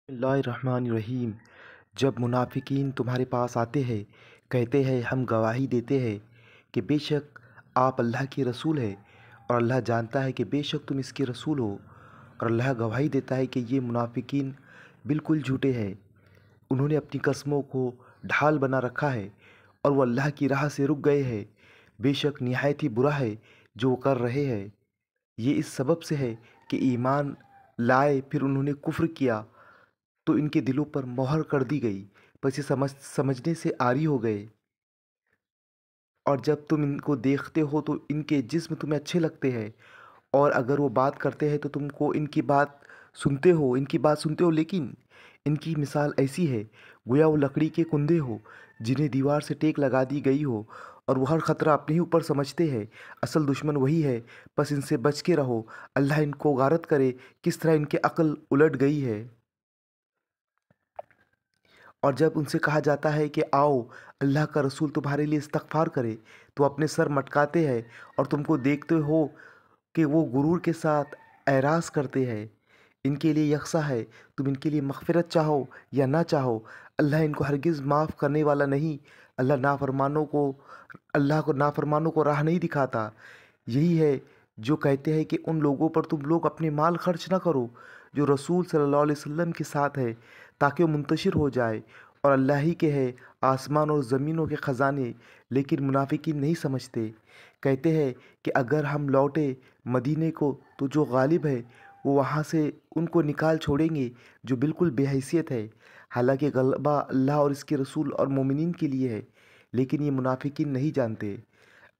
बिस्मिल्लाहिर्रहमानिर्रहीम। जब मुनाफिकीन तुम्हारे पास आते हैं, कहते हैं हम गवाही देते हैं कि बेशक आप अल्लाह के रसूल हैं, और अल्लाह जानता है कि बेशक तुम इसके रसूल हो। और अल्लाह गवाही देता है कि ये मुनाफिकीन बिल्कुल झूठे हैं। उन्होंने अपनी कसमों को ढाल बना रखा है और वो अल्लाह की राह से रुक गए हैं। बेशक निहायत ही बुरा है जो वो कर रहे हैं। ये इस सबब से है कि ईमान लाए फिर उन्होंने कुफ्र किया तो इनके दिलों पर मोहर कर दी गई, बस ये समझने से आरी हो गए। और जब तुम इनको देखते हो तो इनके जिस्म तुम्हें अच्छे लगते हैं, और अगर वो बात करते हैं तो तुमको इनकी बात सुनते हो, लेकिन इनकी मिसाल ऐसी है गोया वो लकड़ी के कुंदे हो जिन्हें दीवार से टेक लगा दी गई हो, और वो हर खतरा अपने ही ऊपर समझते हैं। असल दुश्मन वही है, बस इनसे बच के रहो। अल्लाह इनको गारत करे किस तरह इनकी अक्ल उलट गई है। और जब उनसे कहा जाता है कि आओ अल्लाह का रसूल तुम्हारे लिए इस्तग़फ़ार करे, तो अपने सर मटकाते हैं और तुमको देखते हो कि वो गुरूर के साथ एराज़ करते हैं। इनके लिए यकसा है, तुम इनके लिए मग़फ़िरत चाहो या ना चाहो, अल्लाह इनको हरगिज़ माफ़ करने वाला नहीं। अल्लाह को नाफरमानों को राह नहीं दिखाता। यही है जो कहते हैं कि उन लोगों पर तुम लोग अपने माल खर्च ना करो जो रसूल सल्लल्लाहु अलैहि वसल्लम के साथ है, ताकि वो मुंतशिर हो जाए। और अल्लाह ही के है आसमान और ज़मीनों के ख़जाने। लेकिन मुनाफिकीन नहीं समझते। कहते हैं कि अगर हम लौटे मदीने को तो जो गालिब है वो वहाँ से उनको निकाल छोड़ेंगे जो बिल्कुल बेहैसियत है। हालांकि गलबा अल्लाह और इसके रसूल और मोमिनीन के लिए है, लेकिन ये मुनाफिकीन नहीं जानते।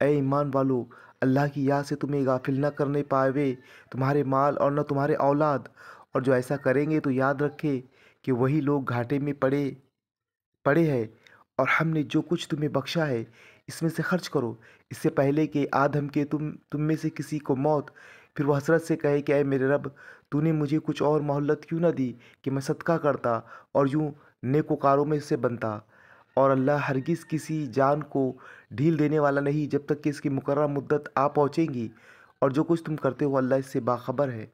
ऐ ईमान वालो, अल्लाह की याद से तुम्हें गाफिल न करने पावे तुम्हारे माल और न तुम्हारे औलाद। और जो ऐसा करेंगे तो याद रखे कि वही लोग घाटे में पड़े पड़े हैं। और हमने जो कुछ तुम्हें बख्शा है इसमें से खर्च करो, इससे पहले कि आदम के तुम में से किसी को मौत, फिर वह हसरत से कहे कि ऐ मेरे रब, तूने मुझे कुछ और मोहलत क्यों न दी कि मैं सदका करता और यूं नेकोकारों में से बनता। और अल्लाह हरगिज़ किसी जान को ढील देने वाला नहीं जब तक कि इसकी मुकर्रर मुद्दत आ पहुँचेंगी। और जो कुछ तुम करते हो अल्लाह इससे बाखबर है।